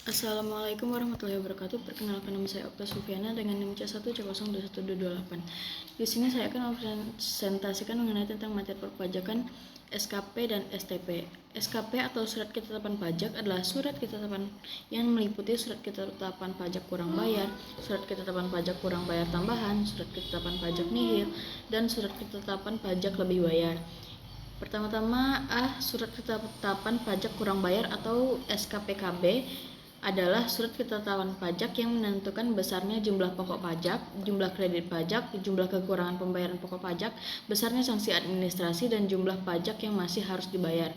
Assalamualaikum warahmatullahi wabarakatuh. Perkenalkan, nama saya Okta Sufiana dengan NIM C1C0212228. Di sini saya akan mempresentasikan mengenai tentang materi perpajakan SKP dan STP. SKP atau surat ketetapan pajak adalah surat ketetapan yang meliputi surat ketetapan pajak kurang bayar, surat ketetapan pajak kurang bayar tambahan, surat ketetapan pajak nihil, dan surat ketetapan pajak lebih bayar. Pertama-tama, surat ketetapan pajak kurang bayar atau SKPKB adalah surat ketetapan pajak yang menentukan besarnya jumlah pokok pajak, jumlah kredit pajak, jumlah kekurangan pembayaran pokok pajak, besarnya sanksi administrasi, dan jumlah pajak yang masih harus dibayar.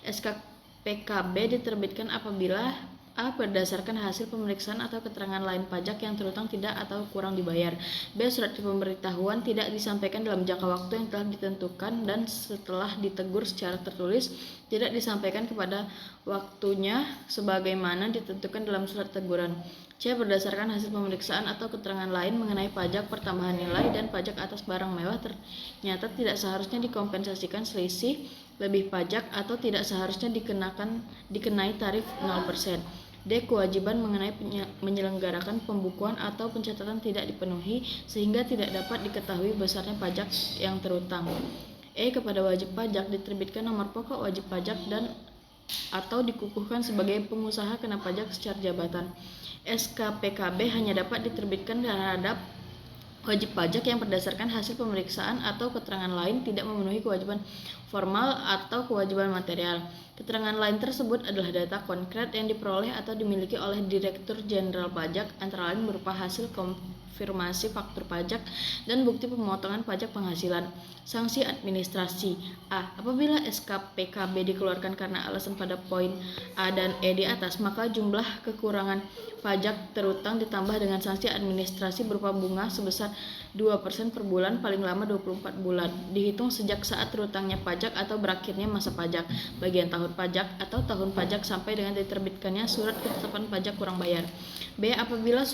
SKPKB diterbitkan apabila berdasarkan hasil pemeriksaan atau keterangan lain pajak yang terutang tidak atau kurang dibayar. B. Surat pemberitahuan tidak disampaikan dalam jangka waktu yang telah ditentukan dan setelah ditegur secara tertulis tidak disampaikan kepada waktunya sebagaimana ditentukan dalam surat teguran. C. Berdasarkan hasil pemeriksaan atau keterangan lain mengenai pajak pertambahan nilai dan pajak atas barang mewah ternyata tidak seharusnya dikompensasikan selisih lebih pajak atau tidak seharusnya dikenai tarif 0%. D. Kewajiban mengenai menyelenggarakan pembukuan atau pencatatan tidak dipenuhi sehingga tidak dapat diketahui besarnya pajak yang terutang. E. Kepada wajib pajak diterbitkan nomor pokok wajib pajak dan atau dikukuhkan sebagai pengusaha kena pajak secara jabatan. SKPKB hanya dapat diterbitkan terhadap wajib pajak yang berdasarkan hasil pemeriksaan atau keterangan lain tidak memenuhi kewajiban formal atau kewajiban material. Keterangan lain tersebut adalah data konkret yang diperoleh atau dimiliki oleh Direktur Jenderal Pajak, antara lain berupa hasil konfirmasi faktur pajak dan bukti pemotongan pajak penghasilan. Sanksi administrasi. Apabila SKPKB dikeluarkan karena alasan pada poin A dan E di atas, maka jumlah kekurangan pajak terutang ditambah dengan sanksi administrasi berupa bunga sebesar 2% per bulan paling lama 24 bulan, dihitung sejak saat terutangnya pajak atau berakhirnya masa pajak, bagian tahun pajak atau tahun pajak sampai dengan diterbitkannya surat ketetapan pajak kurang bayar. B. Apabila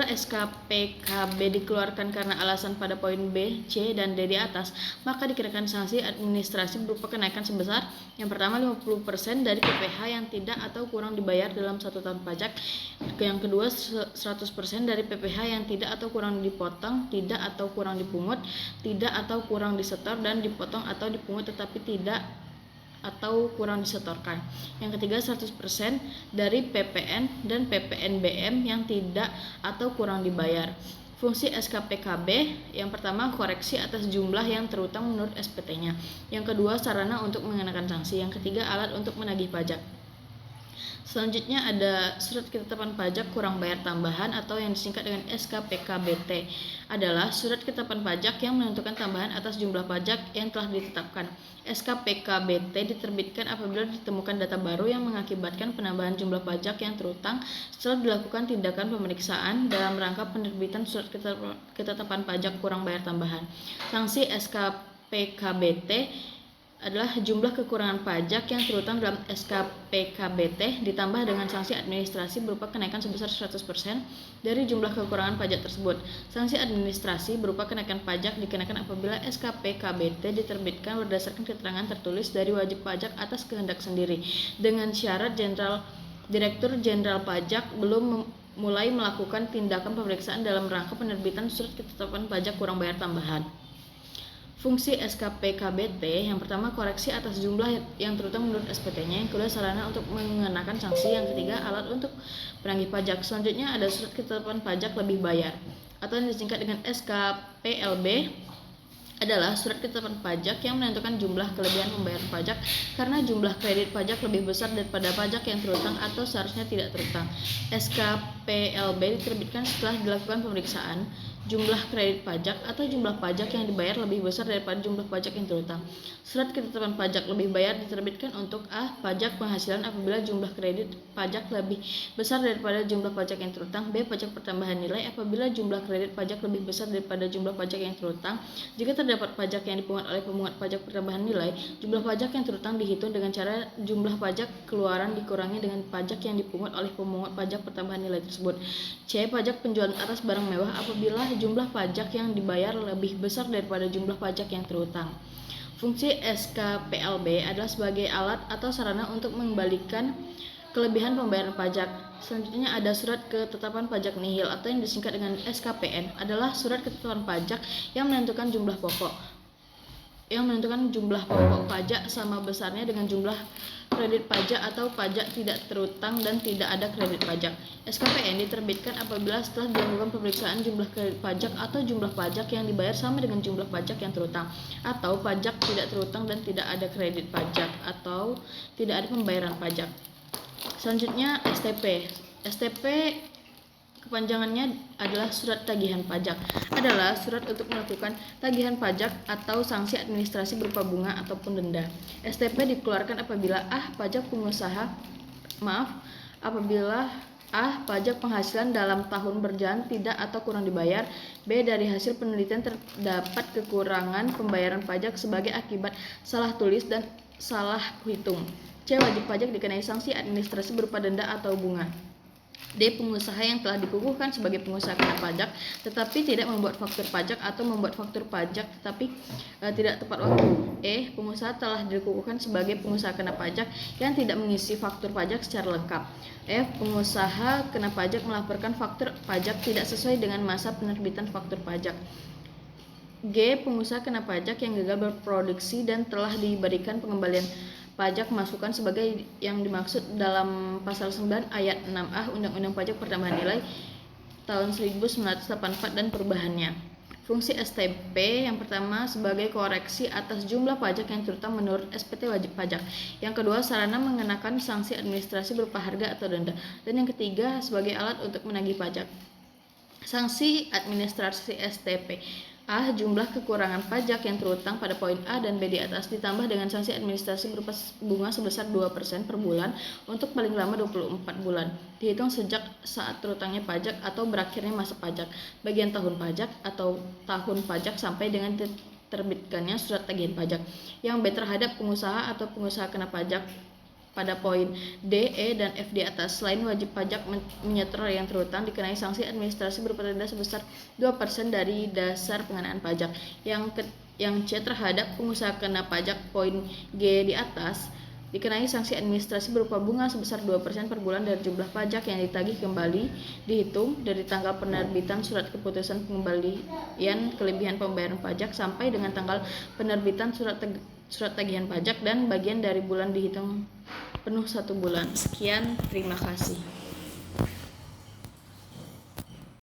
SKPKB dikeluarkan karena alasan pada poin B, C, dan D di atas, maka dikenakan sanksi administrasi berupa kenaikan sebesar yang pertama 50% dari PPh yang tidak atau kurang dibayar dalam 1 tahun pajak, yang kedua 100% dari PPh yang tidak atau kurang dipotong, tidak atau kurang dipungut, tidak atau kurang disetor, dan dipotong atau dipungut tetapi tidak atau kurang disetorkan. Yang ketiga 100% dari PPN dan PPNBM yang tidak atau kurang dibayar. Fungsi SKPKB, yang pertama koreksi atas jumlah yang terutang menurut SPT-nya. Yang kedua sarana untuk mengenakan sanksi. Yang ketiga alat untuk menagih pajak. Selanjutnya ada surat ketetapan pajak kurang bayar tambahan atau yang disingkat dengan SKPKBT, adalah surat ketetapan pajak yang menentukan tambahan atas jumlah pajak yang telah ditetapkan. SKPKBT diterbitkan apabila ditemukan data baru yang mengakibatkan penambahan jumlah pajak yang terutang setelah dilakukan tindakan pemeriksaan dalam rangka penerbitan surat ketetapan pajak kurang bayar tambahan. Sanksi SKPKBT adalah jumlah kekurangan pajak yang terutang dalam SKPKBT ditambah dengan sanksi administrasi berupa kenaikan sebesar 100% dari jumlah kekurangan pajak tersebut. Sanksi administrasi berupa kenaikan pajak dikenakan apabila SKPKBT diterbitkan berdasarkan keterangan tertulis dari wajib pajak atas kehendak sendiri, dengan syarat Direktur Jenderal Pajak belum mulai melakukan tindakan pemeriksaan dalam rangka penerbitan surat ketetapan pajak kurang bayar tambahan. Fungsi SKPKBT, yang pertama koreksi atas jumlah yang terutang menurut SPT-nya, yang kedua sarana untuk mengenakan sanksi, yang ketiga alat untuk penagih pajak. Selanjutnya ada surat ketetapan pajak lebih bayar atau yang disingkat dengan SKPLB, adalah surat ketetapan pajak yang menentukan jumlah kelebihan pembayaran pajak karena jumlah kredit pajak lebih besar daripada pajak yang terutang atau seharusnya tidak terutang. SKPLB diterbitkan setelah dilakukan pemeriksaan jumlah kredit pajak atau jumlah pajak yang dibayar lebih besar daripada jumlah pajak yang terutang. Surat ketetapan pajak lebih bayar diterbitkan untuk pajak penghasilan apabila jumlah kredit pajak lebih besar daripada jumlah pajak yang terutang. B. Pajak pertambahan nilai apabila jumlah kredit pajak lebih besar daripada jumlah pajak yang terutang. Jika terdapat pajak yang dipungut oleh pemungut pajak pertambahan nilai, jumlah pajak yang terutang dihitung dengan cara jumlah pajak keluaran dikurangi dengan pajak yang dipungut oleh pemungut pajak pertambahan nilai tersebut. C. Pajak penjualan atas barang mewah apabila jumlah pajak yang dibayar lebih besar daripada jumlah pajak yang terutang. Fungsi SKPLB adalah sebagai alat atau sarana untuk mengembalikan Kelebihan pembayaran pajak. Selanjutnya ada surat ketetapan pajak nihil atau yang disingkat dengan SKPN, adalah surat ketetapan pajak yang menentukan jumlah pokok pajak sama besarnya dengan jumlah kredit pajak atau pajak tidak terutang dan tidak ada kredit pajak. SKPN diterbitkan apabila setelah dilakukan pemeriksaan jumlah kredit pajak atau jumlah pajak yang dibayar sama dengan jumlah pajak yang terutang, atau pajak tidak terutang dan tidak ada kredit pajak, atau tidak ada pembayaran pajak. Selanjutnya STP. STP kepanjangannya adalah surat tagihan pajak. Adalah surat untuk melakukan tagihan pajak atau sanksi administrasi berupa bunga ataupun denda. STP dikeluarkan apabila pajak penghasilan dalam tahun berjalan tidak atau kurang dibayar. B. Dari hasil penelitian terdapat kekurangan pembayaran pajak sebagai akibat salah tulis dan salah hitung. C. Wajib pajak dikenai sanksi administrasi berupa denda atau bunga. D. Pengusaha yang telah dikukuhkan sebagai pengusaha kena pajak tetapi tidak membuat faktur pajak atau membuat faktur pajak tetapi tidak tepat waktu. E. Pengusaha telah dikukuhkan sebagai pengusaha kena pajak yang tidak mengisi faktur pajak secara lengkap. F. Pengusaha kena pajak melaporkan faktur pajak tidak sesuai dengan masa penerbitan faktur pajak. G. Pengusaha kena pajak yang gagal berproduksi dan telah diberikan pengembalian pajak masukan sebagai yang dimaksud dalam pasal 9 ayat 6A Undang-Undang Pajak Pertambahan Nilai tahun 1984 dan perubahannya. Fungsi STP yang pertama sebagai koreksi atas jumlah pajak yang terutang menurut SPT wajib pajak. Yang kedua, sarana mengenakan sanksi administrasi berupa harga atau denda. Dan yang ketiga, sebagai alat untuk menagih pajak. Sanksi administrasi STP. A. Jumlah kekurangan pajak yang terutang pada poin A dan B di atas ditambah dengan sanksi administrasi berupa bunga sebesar 2% per bulan untuk paling lama 24 bulan. Dihitung sejak saat terutangnya pajak atau berakhirnya masa pajak, bagian tahun pajak atau tahun pajak sampai dengan terbitkannya surat tagihan pajak. Yang B terhadap pengusaha atau pengusaha kena pajak pada poin D, E, dan F di atas. Selain wajib pajak menyetor yang terutang dikenai sanksi administrasi berupa denda sebesar 2% dari dasar pengenaan pajak. Yang C terhadap pengusaha kena pajak poin G di atas dikenai sanksi administrasi berupa bunga sebesar 2% per bulan dari jumlah pajak yang ditagih kembali dihitung dari tanggal penerbitan surat keputusan pengembalian kelebihan pembayaran pajak sampai dengan tanggal penerbitan surat tagihan pajak dan bagian dari bulan dihitung penuh 1 bulan. Sekian, terima kasih.